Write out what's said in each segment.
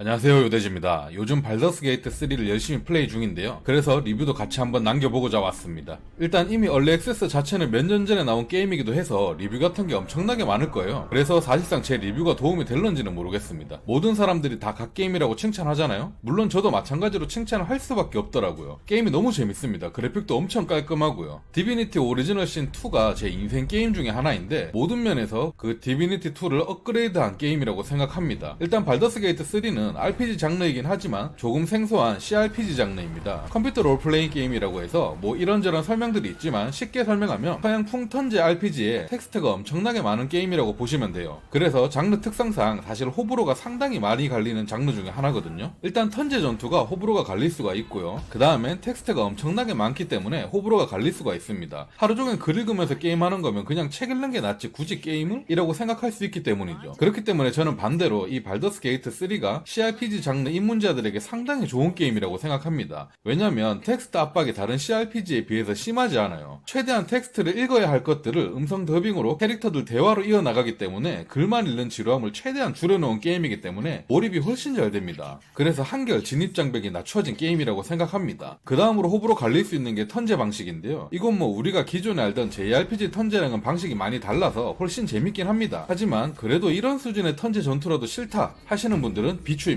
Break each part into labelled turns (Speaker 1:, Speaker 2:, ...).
Speaker 1: 안녕하세요, 요대지입니다. 요즘 발더스 게이트 3를 열심히 플레이 중인데요. 그래서 리뷰도 같이 한번 남겨보고자 왔습니다. 일단 이미 얼리 액세스 자체는 몇 년 전에 나온 게임이기도 해서 리뷰 같은 게 엄청나게 많을 거예요. 그래서 사실상 제 리뷰가 도움이 될런지는 모르겠습니다. 모든 사람들이 다 갓게임이라고 칭찬하잖아요? 물론 저도 마찬가지로 칭찬을 할 수밖에 없더라고요. 게임이 너무 재밌습니다. 그래픽도 엄청 깔끔하고요. 디비니티 오리지널 신 2가 제 인생 게임 중에 하나인데 모든 면에서 그 디비니티 2를 업그레이드한 게임이라고 생각합니다. 일단 발더스 게이트 3는 RPG 장르이긴 하지만 조금 생소한 CRPG 장르입니다. 컴퓨터 롤플레잉 게임이라고 해서 뭐 이런저런 설명들이 있지만 쉽게 설명하면 서양 풍턴제 RPG에 텍스트가 엄청나게 많은 게임이라고 보시면 돼요. 그래서 장르 특성상 사실 호불호가 상당히 많이 갈리는 장르 중에 하나거든요. 일단 턴제 전투가 호불호가 갈릴 수가 있고요. 그 다음엔 텍스트가 엄청나게 많기 때문에 호불호가 갈릴 수가 있습니다. 하루 종일 글 읽으면서 게임하는 거면 그냥 책 읽는 게 낫지 굳이 게임을? 이라고 생각할 수 있기 때문이죠. 그렇기 때문에 저는 반대로 이 발더스 게이트 3가 CRPG 장르 입문자들에게 상당히 좋은 게임이라고 생각합니다. 왜냐면 텍스트 압박이 다른 CRPG에 비해서 심하지 않아요. 최대한 텍스트를 읽어야 할 것들을 음성 더빙으로 캐릭터들 대화로 이어나가기 때문에 글만 읽는 지루함을 최대한 줄여놓은 게임이기 때문에 몰입이 훨씬 잘 됩니다. 그래서 한결 진입장벽이 낮춰진 게임이라고 생각합니다. 그 다음으로 호불호 갈릴 수 있는 게 턴제 방식인데요. 이건 뭐 우리가 기존에 알던 JRPG 턴제랑은 방식이 많이 달라서 훨씬 재밌긴 합니다. 하지만 그래도 이런 수준의 턴제 전투라도 싫다 하시는 분들은 비추입니다.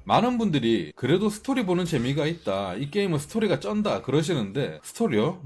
Speaker 1: 많은 분들이 그래도 스토리 보는 재미가 있다, 이 게임은 스토리가 쩐다 그러시는데 스토리요?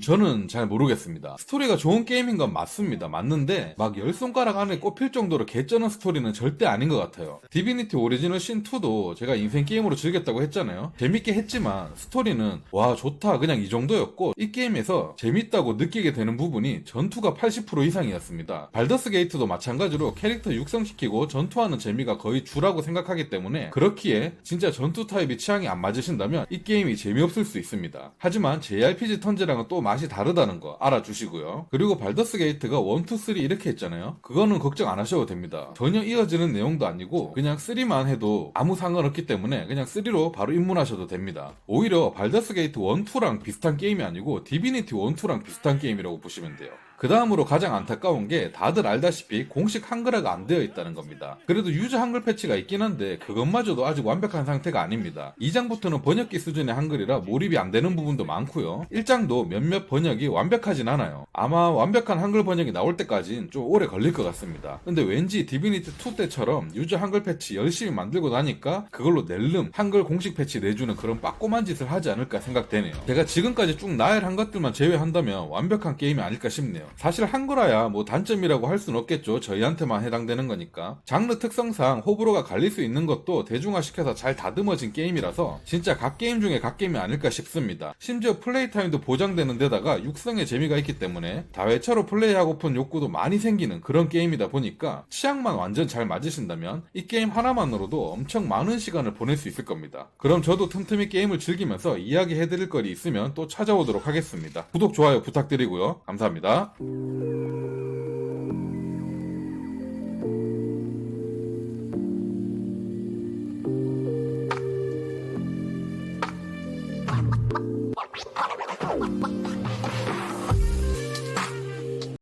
Speaker 1: 저는 잘 모르겠습니다. 스토리가 좋은 게임인 건 맞습니다. 맞는데 막 10손가락 안에 꼽힐 정도로 개쩌는 스토리는 절대 아닌 것 같아요. 디비니티 오리지널 신2도 제가 인생 게임으로 즐겼다고 했잖아요. 재밌게 했지만 스토리는 와 좋다 그냥 이 정도였고, 이 게임에서 재밌다고 느끼게 되는 부분이 전투가 80% 이상이었습니다. 발더스 게이트도 마찬가지로 캐릭터 육성시키고 전투하는 재미가 거의 주라고 생각하기 때문에 그렇기에 진짜 전투 타입이 취향이 안 맞으신다면 이 게임이 재미없을 수 있습니다. 하지만 JRPG 턴제랑은 또 맛이 다르다는 거 알아주시고요. 그리고 발더스 게이트가 1, 2, 3 이렇게 했잖아요. 그거는 걱정 안 하셔도 됩니다. 전혀 이어지는 내용도 아니고 그냥 3만 해도 아무 상관없기 때문에 그냥 3로 바로 입문하셔도 됩니다. 오히려 발더스 게이트 1, 2랑 비슷한 게임이 아니고 디비니티 1, 2랑 비슷한 게임이라고 보시면 돼요. 그 다음으로 가장 안타까운 게 다들 알다시피 공식 한글화가 안 되어 있다는 겁니다. 그래도 유저 한글 패치가 있긴 한데 그것마저도 아직 완벽한 상태가 아닙니다. 2장부터는 번역기 수준의 한글이라 몰입이 안 되는 부분도 많고요. 1장도 몇몇 번역이 완벽하진 않아요. 아마 완벽한 한글 번역이 나올 때까진 좀 오래 걸릴 것 같습니다. 근데 왠지 디비니티 2 때처럼 유저 한글 패치 열심히 만들고 나니까 그걸로 낼름 한글 공식 패치 내주는 그런 빠꼬만 짓을 하지 않을까 생각되네요. 제가 지금까지 쭉 나열한 것들만 제외한다면 완벽한 게임이 아닐까 싶네요. 사실 한글화야 뭐 단점이라고 할 순 없겠죠. 저희한테만 해당되는 거니까. 장르 특성상 호불호가 갈릴 수 있는 것도 대중화시켜서 잘 다듬어진 게임이라서 진짜 각 게임 중에 각 게임이 아닐까 싶습니다. 심지어 플레이 타임도 보장되는 데다가 육성의 재미가 있기 때문에 다회차로 플레이하고픈 욕구도 많이 생기는 그런 게임이다 보니까 취향만 완전 잘 맞으신다면 이 게임 하나만으로도 엄청 많은 시간을 보낼 수 있을 겁니다. 그럼 저도 틈틈이 게임을 즐기면서 이야기해드릴 거리 있으면 또 찾아오도록 하겠습니다. 구독, 좋아요 부탁드리고요. 감사합니다.